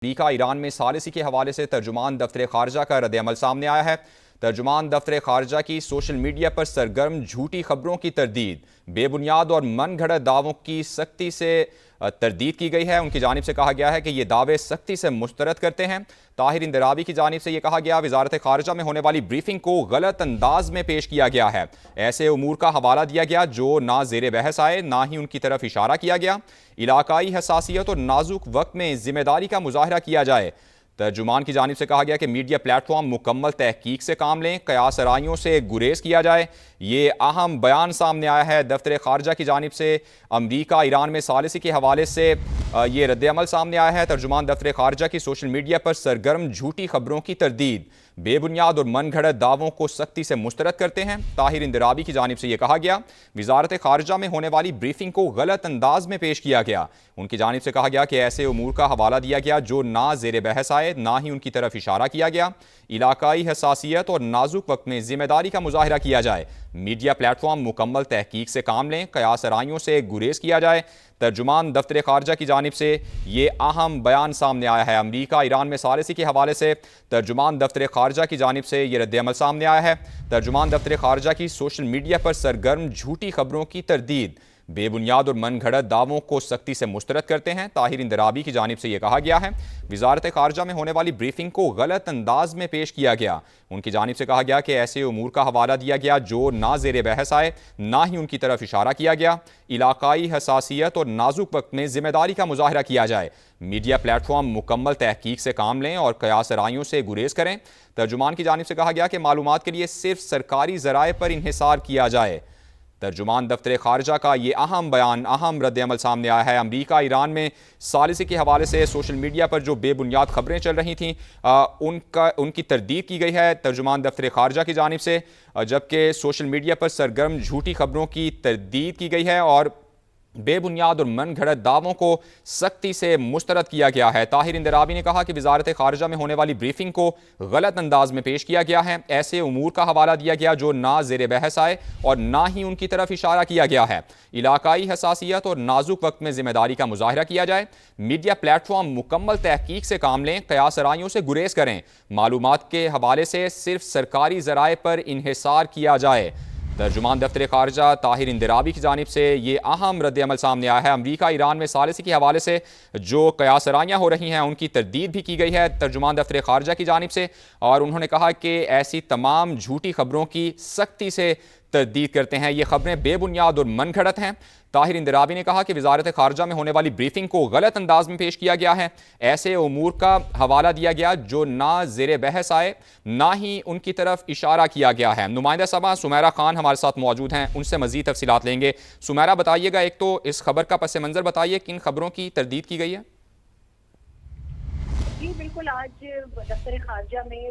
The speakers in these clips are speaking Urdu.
امریکہ ایران میں ثالثی کے حوالے سے ترجمان دفتر خارجہ کا رد عمل سامنے آیا ہے۔ ترجمان دفتر خارجہ کی سوشل میڈیا پر سرگرم جھوٹی خبروں کی تردید، بے بنیاد اور من گھڑت دعووں کی سختی سے تردید کی گئی ہے۔ ان کی جانب سے کہا گیا ہے کہ یہ دعوے سختی سے مسترد کرتے ہیں۔ طاہر اندرابی کی جانب سے یہ کہا گیا وزارت خارجہ میں ہونے والی بریفنگ کو غلط انداز میں پیش کیا گیا ہے، ایسے امور کا حوالہ دیا گیا جو نہ زیر بحث آئے، نہ ہی ان کی طرف اشارہ کیا گیا۔ علاقائی حساسیت اور نازک وقت میں ذمہ داری کا مظاہرہ کیا جائے۔ ترجمان کی جانب سے کہا گیا کہ میڈیا پلیٹ فارم مکمل تحقیق سے کام لیں، قیاس آرائیوں سے گریز کیا جائے۔ یہ اہم بیان سامنے آیا ہے دفتر خارجہ کی جانب سے امریکہ ایران میں ثالثی کے حوالے سے یہ رد عمل سامنے آیا ہے۔ ترجمان دفتر خارجہ کی سوشل میڈیا پر سرگرم جھوٹی خبروں کی تردید، بے بنیاد اور من گھڑت دعووں کو سختی سے مسترد کرتے ہیں۔ طاہر اندرابی کی جانب سے یہ کہا گیا وزارت خارجہ میں ہونے والی بریفنگ کو غلط انداز میں پیش کیا گیا۔ ان کی جانب سے کہا گیا کہ ایسے امور کا حوالہ دیا گیا جو نہ زیر بحث آئے، نہ ہی ان کی طرف اشارہ کیا گیا۔ علاقائی حساسیت اور نازک وقت میں ذمہ داری کا مظاہرہ کیا جائے۔ میڈیا پلیٹ فارم مکمل تحقیق سے کام لیں، قیاس آرائیوں سے گریز کیا جائے۔ ترجمان دفتر خارجہ کی جانب سے یہ اہم بیان سامنے آیا ہے۔ امریکہ ایران میں ثالثی کے حوالے سے ترجمان دفتر خارجہ کی جانب سے یہ رد عمل سامنے آیا ہے۔ ترجمان دفتر خارجہ کی سوشل میڈیا پر سرگرم جھوٹی خبروں کی تردید، بے بنیاد اور من گھڑت دعووں کو سختی سے مسترد کرتے ہیں۔ طاہر اندرابی کی جانب سے یہ کہا گیا ہے وزارت خارجہ میں ہونے والی بریفنگ کو غلط انداز میں پیش کیا گیا۔ ان کی جانب سے کہا گیا کہ ایسے امور کا حوالہ دیا گیا جو نہ زیر بحث آئے، نہ ہی ان کی طرف اشارہ کیا گیا۔ علاقائی حساسیت اور نازک وقت میں ذمہ داری کا مظاہرہ کیا جائے۔ میڈیا پلیٹ فارم مکمل تحقیق سے کام لیں اور قیاس آرائیوں سے گریز کریں۔ ترجمان کی جانب سے کہا گیا کہ معلومات کے لیے صرف سرکاری ذرائع پر انحصار کیا جائے۔ ترجمان دفتر خارجہ کا یہ اہم بیان، اہم رد عمل سامنے آیا ہے۔ امریکہ ایران میں ثالثی کے حوالے سے سوشل میڈیا پر جو بے بنیاد خبریں چل رہی تھیں ان کی تردید کی گئی ہے ترجمان دفتر خارجہ کی جانب سے، جبکہ سوشل میڈیا پر سرگرم جھوٹی خبروں کی تردید کی گئی ہے اور بے بنیاد اور من گھڑت دعووں کو سختی سے مسترد کیا گیا ہے۔ طاہر اندرابی نے کہا کہ وزارت خارجہ میں ہونے والی بریفنگ کو غلط انداز میں پیش کیا گیا ہے، ایسے امور کا حوالہ دیا گیا جو نہ زیر بحث آئے اور نہ ہی ان کی طرف اشارہ کیا گیا ہے۔ علاقائی حساسیت اور نازک وقت میں ذمہ داری کا مظاہرہ کیا جائے۔ میڈیا پلیٹ فارم مکمل تحقیق سے کام لیں، قیاس آرائیوں سے گریز کریں۔ معلومات کے حوالے سے صرف سرکاری ذرائع پر انحصار کیا جائے۔ ترجمان دفتر خارجہ طاہر اندرابی کی جانب سے یہ اہم رد عمل سامنے آیا ہے۔ امریکہ ایران میں ثالثی کے حوالے سے جو قیاس آرائیاں ہو رہی ہیں ان کی تردید بھی کی گئی ہے ترجمان دفتر خارجہ کی جانب سے، اور انہوں نے کہا کہ ایسی تمام جھوٹی خبروں کی سختی سے تردید کرتے ہیں، یہ خبریں بے بنیاد اور من گھڑت ہیں۔ طاہر اندرابی نے کہا کہ وزارت خارجہ میں ہونے والی بریفنگ کو غلط انداز میں پیش کیا گیا ہے، ایسے امور کا حوالہ دیا گیا جو نہ زیر بحث آئے، نہ ہی ان کی طرف اشارہ کیا گیا ہے۔ نمائندہ صاحبہ سمیرہ خان ہمارے ساتھ موجود ہیں، ان سے مزید تفصیلات لیں گے۔ سمیرہ بتائیے گا، ایک تو اس خبر کا پس منظر بتائیے، کن خبروں کی تردید کی گئی ہے؟ جی بالکل، آج دفتر خارجہ میں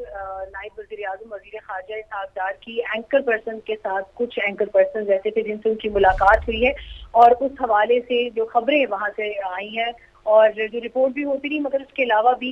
نائب وزیر اعظم وزیر خارجہ اسحاق ڈار کی اینکر پرسن کے ساتھ کچھ اینکر پرسن ایسے تھے جن سے ان کی ملاقات ہوئی ہے، اور اس حوالے سے جو خبریں وہاں سے آئی ہیں اور جو رپورٹ بھی ہوتی رہی، مگر اس کے علاوہ بھی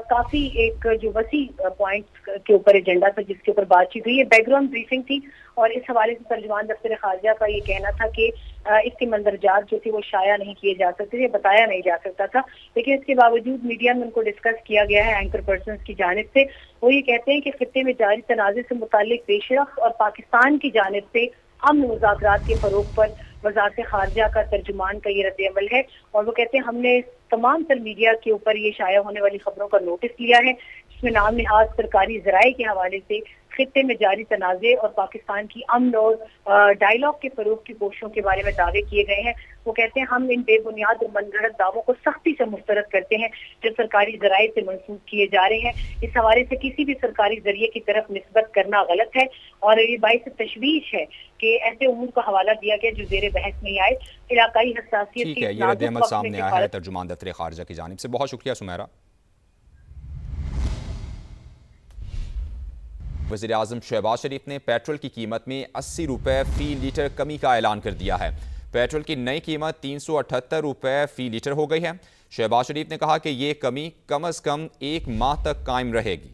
کافی ایک جو وسیع پوائنٹس کے اوپر ایجنڈا تھا جس کے اوپر بات چیت ہوئی، یہ بیک گراؤنڈ بریفنگ تھی، اور اس حوالے سے ترجمان دفتر خارجہ کا یہ کہنا تھا کہ اس کے مندرجات جو تھے وہ شائع نہیں کیے جا سکتے تھے، بتایا نہیں جا سکتا تھا، لیکن اس کے باوجود میڈیا میں ان کو ڈسکس کیا گیا ہے اینکر پرسنز کی جانب سے۔ وہ یہ کہتے ہیں کہ خطے میں جاری تنازع سے متعلق پیش رفت اور پاکستان کی جانب سے امن مذاکرات کے فروغ پر وزارت خارجہ کا ترجمان کا یہ رد عمل ہے، اور وہ کہتے ہیں ہم نے تمام تر میڈیا کے اوپر یہ شائع ہونے والی خبروں کا نوٹس لیا ہے جس میں نام نہاد سرکاری ذرائع کے حوالے سے خطے میں جاری تنازع اور پاکستان کی امن اور ڈائیلاگ کے فروغ کی کوششوں کے بارے میں دعوے کیے گئے ہیں۔ وہ کہتے ہیں ہم ان بے بنیاد اور من گھڑت دعووں کو سختی سے مسترد کرتے ہیں جو سرکاری ذرائع سے منسوخ کیے جا رہے ہیں۔ اس حوالے سے کسی بھی سرکاری ذریعے کی طرف نسبت کرنا غلط ہے، اور یہ باعث تشویش ہے کہ ایسے امور کا حوالہ دیا گیا جو زیر بحث نہیں آئے۔ علاقائی حساسیت ٹھیک ہے، یہ رد عمل سامنے آیا ہے ترجمان دفتر خارجہ کی جانب سے۔ بہت شکریہ سمیرہ۔ وزیر اعظم شہباز شریف نے پیٹرول کی قیمت میں 80 روپے فی لیٹر کمی کا اعلان کر دیا ہے۔ پیٹرول کی نئی قیمت 378 روپے فی لیٹر ہو گئی ہے۔ شہباز شریف نے کہا کہ یہ کمی کم از کم 1 ماہ تک قائم رہے گی۔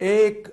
1